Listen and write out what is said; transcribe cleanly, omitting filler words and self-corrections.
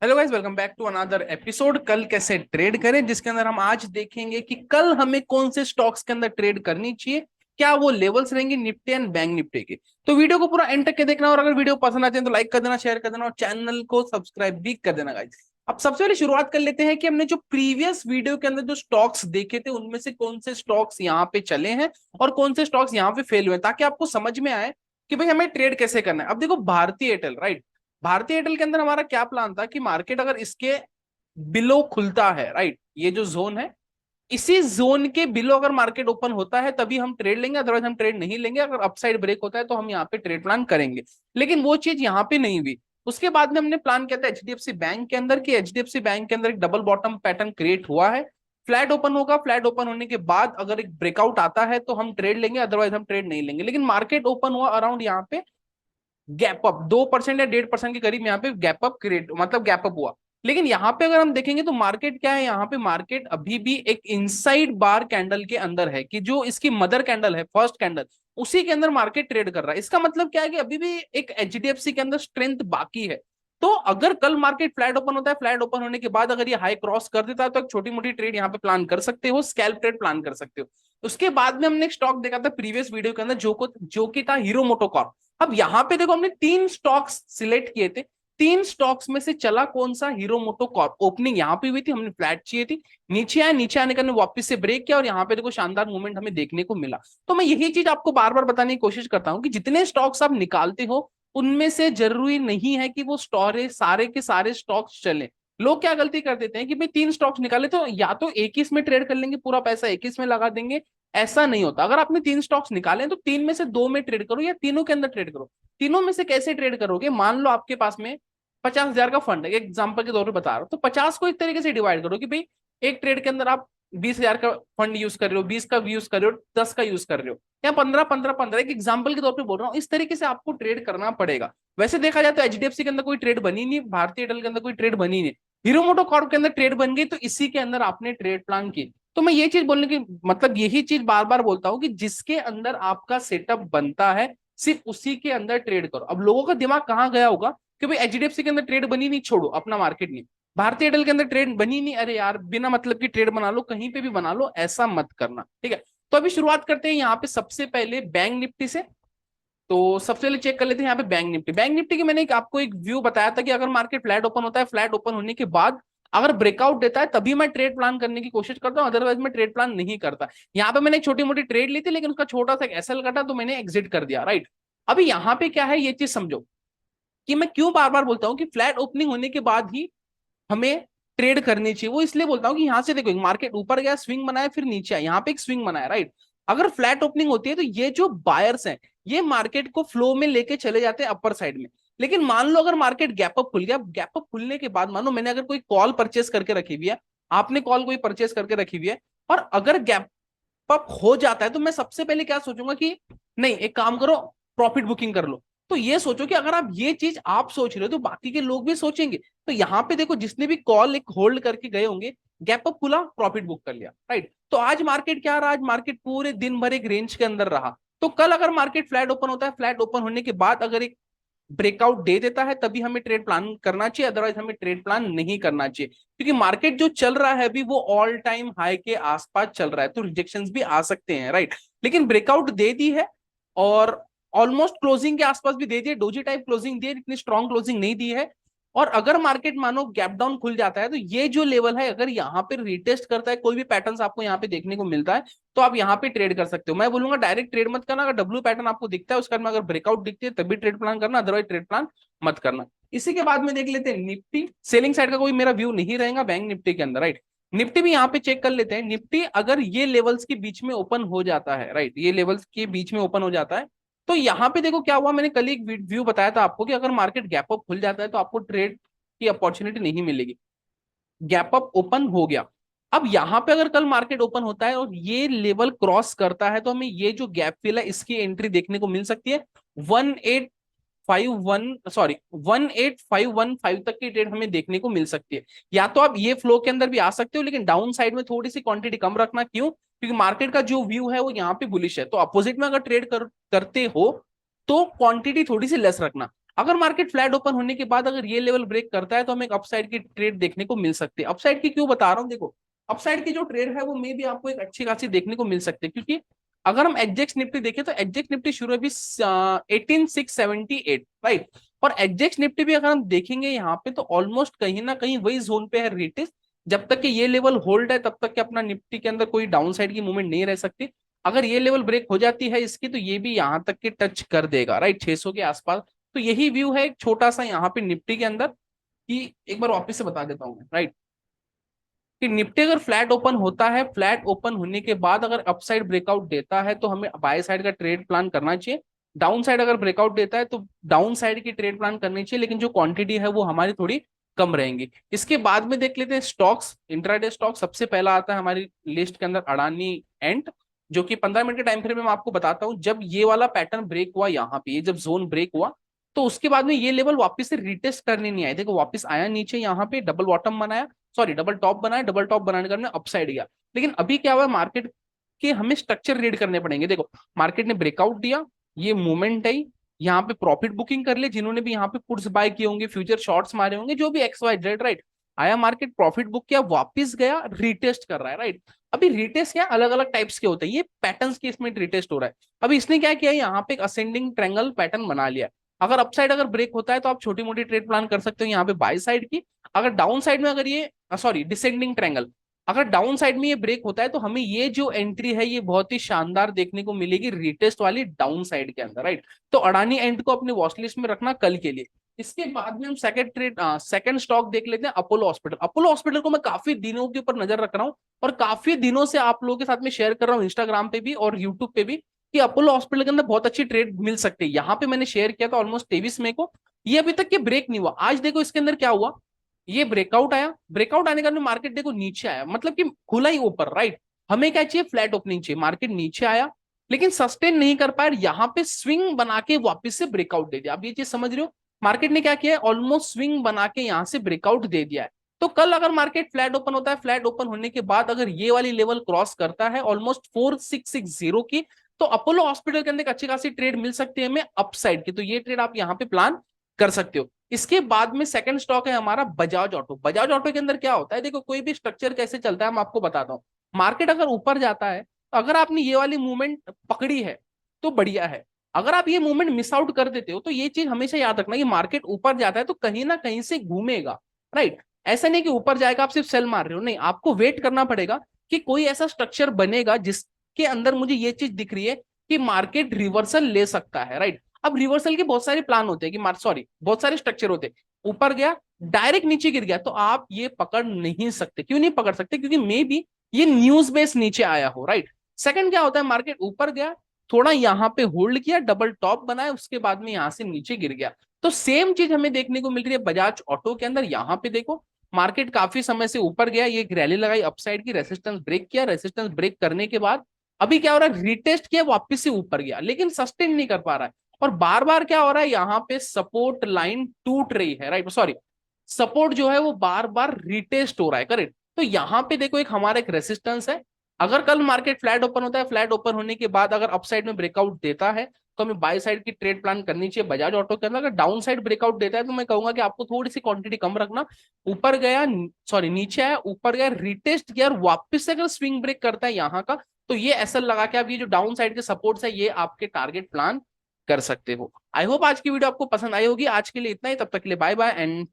Hello guys, welcome back to another episode. कल कैसे trade करें, जिसके अंदर हम आज देखेंगे कि कल हमें कौन से स्टॉक्स के अंदर ट्रेड करनी चाहिए, क्या वो लेवल्स रहेंगे निफ्टी एंड बैंक निफ्टी के। तो वीडियो को पूरा एंड तक के देखना, और अगर वीडियो पसंद आते हैं तो लाइक कर देना, शेयर कर देना और चैनल को सब्सक्राइब भी कर देना गाइस। अब सबसे पहले शुरुआत कर लेते हैं कि हमने जो प्रीवियस वीडियो के अंदर जो स्टॉक्स देखे थे उनमें से कौन से स्टॉक्स यहाँ पे चले हैं और कौन से स्टॉक्स यहाँ पे फेल हुए, ताकि आपको समझ में आए कि भाई हमें ट्रेड कैसे करना है। अब देखो, भारतीय एयरटेल, राइट, भारतीय एयरटेल के अंदर हमारा क्या प्लान था कि मार्केट अगर इसके बिलो खुलता है, राइट, ये जो जोन है, इसी जोन के बिलो अगर मार्केट ओपन होता है तभी हम ट्रेड लेंगे, अदरवाइज हम ट्रेड नहीं लेंगे। अगर अपसाइड ब्रेक होता है तो हम यहाँ पे ट्रेड प्लान करेंगे, लेकिन वो चीज यहाँ पे नहीं हुई। उसके बाद में हमने प्लान किया था एचडीएफसी बैंक के अंदर, कि एचडीएफसी बैंक के अंदर एक डबल बॉटम पैटर्न क्रिएट हुआ है, फ्लैट ओपन होगा, फ्लैट ओपन होने के बाद अगर एक ब्रेकआउट आता है तो हम ट्रेड लेंगे, अदरवाइज हम ट्रेड नहीं लेंगे। लेकिन मार्केट ओपन हुआ अराउंड यहाँ पे गैप अप 2% या 1.5% के करीब, यहाँ पे गैप अप क्रिएट मतलब गैप अप हुआ। लेकिन यहाँ पे अगर हम देखेंगे तो मार्केट क्या है, यहाँ पे मार्केट अभी भी एक इनसाइड बार कैंडल के अंदर है, कि जो इसकी मदर कैंडल है, फर्स्ट कैंडल, उसी के अंदर मार्केट ट्रेड कर रहा है। इसका मतलब क्या है कि अभी भी एक एचडीएफसी के अंदर स्ट्रेंथ बाकी है। तो अगर कल मार्केट फ्लैट ओपन होता है, फ्लैट ओपन होने के बाद अगर ये हाई क्रॉस कर देता है तो एक छोटी मोटी ट्रेड यहाँ पे प्लान कर सकते हो, स्कैल्प ट्रेड प्लान कर सकते हो। उसके बाद में हमने एक स्टॉक देखा था प्रीवियस वीडियो के अंदर, जो कि था हीरो मोटोकॉर्प। अब यहां पे देखो, हमने तीन स्टॉक्स सिलेक्ट किए थे, तीन स्टॉक्स में से चला कौन सा, हीरो मोटो कॉर्प। ओपनिंग यहां पे हुई थी, हमने फ्लैट चाहिए थी, नीचे आया, नीचे आने का वापस से ब्रेक किया और यहाँ पे देखो शानदार मूवमेंट हमें देखने को मिला। तो मैं यही चीज आपको बार बार बताने की कोशिश करता हूं कि जितने स्टॉक्स आप निकालते हो उनमें से जरूरी नहीं है कि वो स्टोरे सारे के सारे स्टॉक्स चले। लोग क्या गलती कर देते हैं कि भाई तीन स्टॉक्स निकाले तो या तो एक ही इसमें ट्रेड कर लेंगे, पूरा पैसा एक ही इसमें लगा देंगे। ऐसा नहीं होता। अगर आपने तीन स्टॉक्स निकाले तो तीन में से दो में ट्रेड करो या तीनों के अंदर ट्रेड करो। तीनों में से कैसे ट्रेड करोगे, मान लो आपके पास में 50,000 का फंड है, एग्जाम्पल के तौर पर बता रहा हूं, तो 50 को एक तरीके से डिवाइड करो कि भाई एक ट्रेड के अंदर आप 20,000 का फंड यूज कर रहे हो, 20 का यूज कर रहे हो, 10 का यूज कर रहे हो, या 15 15 15, एक एग्जाम्पल के तौर पर बोल रहा हूँ। इस तरीके से आपको ट्रेड करना पड़ेगा। वैसे देखा जाए तो एचडीएफसी के अंदर कोई ट्रेड बनी नहीं, भारतीय एयरटेल के अंदर कोई ट्रेड बनी नहीं, हीरो मोटो कॉर्प के अंदर ट्रेड बन गई, तो इसी के अंदर आपने ट्रेड प्लान की। तो मैं ये चीज बोलने की मतलब यही चीज बार बार बोलता हूं कि जिसके अंदर आपका सेटअप बनता है सिर्फ उसी के अंदर ट्रेड करो। अब लोगों का दिमाग कहाँ गया होगा कि भाई एचडीएफसी के अंदर ट्रेड बनी नहीं, छोड़ो, अपना मार्केट नहीं, भारतीय एयरटेल के अंदर ट्रेड बनी नहीं, अरे यार बिना मतलब की ट्रेड बना लो, कहीं पे भी बना लो, ऐसा मत करना, ठीक है। तो अभी शुरुआत करते हैं यहाँ पे सबसे पहले बैंक निफ्टी से। तो सबसे पहले चेक कर लेते हैं यहाँ पे बैंक निफ्टी। बैंक निफ्टी की मैंने आपको एक व्यू बताया था कि अगर मार्केट फ्लैट ओपन होता है, फ्लैट ओपन होने के बाद अगर ब्रेकआउट देता है तभी मैं ट्रेड प्लान करने की कोशिश करता हूं, अदरवाइज मैं ट्रेड प्लान नहीं करता। यहाँ पे मैंने एक छोटी मोटी ट्रेड ली थी, लेकिन उसका छोटा सा एसएल कटा तो मैंने एग्जिट कर दिया, राइट। अभी यहाँ पे क्या है, ये चीज समझो कि मैं क्यों बार बार बोलता हूँ कि फ्लैट ओपनिंग होने के बाद ही हमें ट्रेड करनी चाहिए। वो इसलिए बोलता हूँ कि यहां से देखो, मार्केट ऊपर गया, स्विंग बनाया, फिर नीचे आया, यहाँ पे एक स्विंग बनाया, राइट। अगर फ्लैट ओपनिंग होती है तो ये जो बायर्स हैं ये मार्केट को फ्लो में लेके चले जाते हैं अपर साइड में। लेकिन मान लो अगर मार्केट गैप अप खुल गया, गैप अप खुलने के बाद मान लो मैंने अगर कोई कॉल परचेस करके रखी हुई है, आपने कॉल कोई परचेस करके रखी हुई है, और अगर गैप अप हो जाता है तो मैं सबसे पहले क्या सोचूंगा कि नहीं, एक काम करो, प्रॉफिट बुकिंग कर लो। तो ये सोचो कि अगर आप ये चीज आप सोच रहे हो तो बाकी के लोग भी सोचेंगे। तो यहाँ पे देखो, जिसने भी कॉल एक होल्ड करके गए होंगे, गैप अप खुला, प्रॉफिट बुक कर लिया, राइट। तो आज मार्केट क्या रहा, आज मार्केट पूरे दिन भर एक रेंज के अंदर रहा। तो कल अगर मार्केट फ्लैट ओपन होता है, फ्लैट ओपन होने के बाद अगर एक ब्रेकआउट दे देता है तभी हमें ट्रेड प्लान करना चाहिए, अदरवाइज हमें ट्रेड प्लान नहीं करना चाहिए, क्योंकि मार्केट जो चल रहा है अभी वो ऑल टाइम हाई के आसपास चल रहा है, तो रिजेक्शंस भी आ सकते हैं, राइट। लेकिन ब्रेकआउट दे दी है और ऑलमोस्ट क्लोजिंग के आसपास भी दे दिए, डोजी टाइप क्लोजिंग दी है, इतनी स्ट्रॉन्ग क्लोजिंग नहीं दी है। और अगर मार्केट मानो गैप डाउन खुल जाता है तो ये जो लेवल है अगर यहाँ पे रिटेस्ट करता है, कोई भी पैटर्न आपको यहाँ पे देखने को मिलता है, तो आप यहाँ पे ट्रेड कर सकते हो। मैं बोलूंगा डायरेक्ट ट्रेड मत करना, अगर डब्ल्यू पैटर्न आपको दिखता है उसका में अगर ब्रेकआउट दिखती है तभी ट्रेड प्लान करना, अदरवाइज ट्रेड प्लान मत करना। इसी के बाद में देख लेते हैं निफ्टी। सेलिंग साइड का कोई मेरा व्यू नहीं रहेगा बैंक निफ्टी के अंदर, राइट। निफ्टी भी यहाँ पे चेक कर लेते हैं। निफ्टी अगर ये लेवल्स के बीच में ओपन हो जाता है, राइट, ये लेवल्स के बीच में ओपन हो जाता है, तो यहाँ पे देखो क्या हुआ, मैंने कल एक व्यू बताया था आपको कि अगर मार्केट गैप अप खुल जाता है तो आपको ट्रेड की अपॉर्चुनिटी नहीं मिलेगी। गैप अप ओपन हो गया। अब यहां पे अगर कल मार्केट ओपन होता है और ये लेवल क्रॉस करता है तो हमें ये जो गैप फिल है इसकी एंट्री देखने को मिल सकती है। 1851 सॉरी 18515 तक की ट्रेड हमें देखने को मिल सकती है। या तो आप ये फ्लो के अंदर भी आ सकते हो, लेकिन डाउन साइड में थोड़ी सी क्वांटिटी कम रखना, क्यों, क्योंकि मार्केट का जो व्यू है वो यहाँ पे बुलिश है। तो अपोजिट में अगर ट्रेड करते हो तो क्वांटिटी थोड़ी सी लेस रखना। अगर मार्केट फ्लैट ओपन होने के बाद अगर ये लेवल ब्रेक करता है तो हमें एक अपसाइड की ट्रेड देखने को मिल सकती है। अपसाइड की क्यों बता रहा हूँ, देखो अपसाइड की जो ट्रेड है वो मे भी आपको एक अच्छी खासी देखने को मिल सकती है, क्योंकि अगर हम एग्जेक्स निफ्टी देखें तो एग्जेक्स निफ्टी शुरू अभी 18,678, राइट। और एग्जेक्स निफ्टी भी अगर हम देखेंगे यहाँ पे तो ऑलमोस्ट कहीं ना कहीं वही जोन पे है रिटेस्ट। जब तक कि ये लेवल होल्ड है तब तक कि अपना निफ्टी के अंदर कोई डाउन साइड की मूवमेंट नहीं रह सकती। अगर ये लेवल ब्रेक हो जाती है इसकी तो ये भी यहाँ तक के टच कर देगा, राइट, 600 के आसपास। तो यही व्यू है एक छोटा सा यहाँ पे निफ्टी के अंदर, कि एक बार वापस से बता देता हूँ, राइट, कि निफ्टी अगर फ्लैट ओपन होता है, फ्लैट ओपन होने के बाद अगर अपसाइड ब्रेकआउट देता है तो हमें बाय साइड का ट्रेड प्लान करना चाहिए। डाउन साइड अगर ब्रेकआउट देता है तो डाउन साइड की ट्रेड प्लान करनी चाहिए, लेकिन जो क्वांटिटी है वो हमारी थोड़ी कम रहेंगी। इसके बाद में देख लेते हैं स्टॉक्स, इंट्राडे स्टॉक। सबसे पहला आता है हमारी लिस्ट के अंदर अडानी एंड, जो कि 15 मिनट के टाइम फ्रेम में मैं आपको बताता हूँ। जब ये वाला पैटर्न ब्रेक हुआ यहाँ पे, ये जब जोन ब्रेक हुआ तो उसके बाद में ये लेवल वापस से रिटेस्ट करने नहीं आए, देखो वापस आया नीचे, यहाँ पे डबल बॉटम बनाया, सॉरी डबल टॉप बनाया, डबल टॉप बनाने के बाद अपसाइड गया। लेकिन अभी क्या हुआ मार्केट के, हमें स्ट्रक्चर रीड करने पड़ेंगे। देखो मार्केट ने ब्रेकआउट दिया, ये मूवमेंट आई, यहाँ पे प्रॉफिट बुकिंग कर ले जिन्होंने भी यहाँ पे पुट्स बाय किए होंगे, फ्यूचर शॉर्ट्स मारे होंगे, जो भी एक्स वाई जेड, राइट। आया मार्केट, प्रॉफिट बुक किया, वापिस गया, रिटेस्ट कर रहा है, राइट। अभी रिटेस्ट क्या अलग अलग टाइप्स के होते हैं, ये पैटर्न्स के इसमें रिटेस्ट हो रहा है। अभी इसने क्या किया, यहाँ पे एक असेंडिंग ट्रायंगल पैटर्न बना लिया। अगर अपसाइड अगर ब्रेक होता है तो आप छोटी मोटी ट्रेड प्लान कर सकते हो यहाँ पे बाय साइड की। अगर डाउन साइड में अगर ये, सॉरी डिसेंडिंग ट्रायंगल, अगर डाउन साइड में ये ब्रेक होता है तो हमें ये जो एंट्री है ये बहुत ही शानदार देखने को मिलेगी रिटेस्ट वाली डाउन साइड के अंदर, राइट। तो अडानी एंड को अपने वॉच लिस्ट में रखना कल के लिए। इसके बाद में हम सेकंड स्टॉक देख लेते हैं, अपोलो हॉस्पिटल। अपोलो हॉस्पिटल को मैं काफी दिनों के ऊपर नजर रख रहा हूँ और काफी दिनों से आप लोगों के साथ में शेयर कर रहा हूँ इंस्टाग्राम पे भी और यूट्यूब पे भी, कि अपोलो हॉस्पिटल के अंदर बहुत अच्छी ट्रेड मिल सकती है। यहाँ पे मैंने शेयर किया था ऑलमोस्ट 23 मई को, ये अभी तक ये ब्रेक नहीं हुआ। आज देखो इसके अंदर क्या हुआ, ये ब्रेकआउट आया, ब्रेकआउट आने के बाद मार्केट देखो नीचे आया, मतलब कि खुला ही ऊपर, राइट। हमें क्या चाहिए, फ्लैट ओपनिंग चाहिए। मार्केट नीचे आया लेकिन सस्टेन नहीं कर पाया, यहाँ पे स्विंग बना के वापस से ब्रेकआउट दे दिया। आप ये चीज समझ रहे हो, मार्केट ने क्या किया है, ऑलमोस्ट स्विंग बना के यहाँ से ब्रेकआउट दे दिया है। तो कल अगर मार्केट फ्लैट ओपन होता है, फ्लैट ओपन होने के बाद अगर ये वाली लेवल क्रॉस करता है ऑलमोस्ट 4660 की, तो अपोलो हॉस्पिटल के अंदर एक अच्छी खासी ट्रेड मिल सकती है हमें अपसाइड की। तो ये ट्रेड आप यहाँ पे प्लान कर सकते हो। इसके बाद में सेकंड स्टॉक है हमारा बजाज ऑटो। बजाज ऑटो के अंदर क्या होता है, देखो कोई भी स्ट्रक्चर कैसे चलता है मैं आपको बताता हूँ। मार्केट अगर ऊपर जाता है तो अगर आपने ये वाली मूवमेंट पकड़ी है तो बढ़िया है। अगर आप ये मूवमेंट मिस आउट कर देते हो तो ये चीज हमेशा याद रखना कि मार्केट ऊपर जाता है तो कहीं ना कहीं से घूमेगा, राइट। ऐसा नहीं कि ऊपर जाएगा आप सिर्फ सेल मार रहे हो, नहीं, आपको वेट करना पड़ेगा कि कोई ऐसा स्ट्रक्चर बनेगा जिसके अंदर मुझे ये चीज दिख रही है कि मार्केट रिवर्सल ले सकता है, राइट। अब रिवर्सल के बहुत सारे प्लान होते हैं कि सॉरी बहुत सारे स्ट्रक्चर होते हैं। ऊपर गया, डायरेक्ट नीचे गिर गया तो आप ये पकड़ नहीं सकते। क्यों नहीं पकड़ सकते, क्योंकि मे बी ये न्यूज बेस नीचे आया हो, राइट। सेकंड क्या होता है, मार्केट ऊपर गया, थोड़ा यहाँ पे होल्ड किया, डबल टॉप बनाया, उसके बाद में यहां से नीचे गिर गया। तो सेम चीज हमें देखने को मिल रही है बजाज ऑटो के अंदर। यहाँ पे देखो मार्केट काफी समय से ऊपर गया, ये रैली लगाई अपसाइड की, रेसिस्टेंस ब्रेक किया, रेसिस्टेंस ब्रेक करने के बाद अभी क्या हो रहा है, रिटेस्ट किया, वापस से ऊपर गया, लेकिन सस्टेन नहीं कर पा रहा है। और बार बार क्या हो रहा है, यहाँ पे सपोर्ट लाइन टूट रही है, राइट, सॉरी सपोर्ट जो है वो बार बार रिटेस्ट हो रहा है, करेक्ट। तो यहाँ पे देखो एक हमारा एक रेसिस्टेंस है। अगर कल मार्केट फ्लैट ओपन होता है, फ्लैट ओपन होने के बाद अगर अपसाइड में ब्रेकआउट देता है तो हमें बाय साइड की ट्रेड प्लान करनी चाहिए बजाज ऑटो के अंदर। अगर डाउन साइड ब्रेकआउट देता है तो मैं कहूंगा कि आपको थोड़ी सी क्वांटिटी कम रखना। ऊपर गया, सॉरी नीचे आया, ऊपर गया, रिटेस्ट किया और वापस से अगर स्विंग ब्रेक करता है यहाँ का, तो ये एसएल लगा के आप ये जो डाउन साइड के सपोर्ट्स है ये आपके टारगेट प्लान कर सकते हो। आई होप आज की वीडियो आपको पसंद आई होगी। आज के लिए इतना ही, तब तक के लिए बाय बाय एंड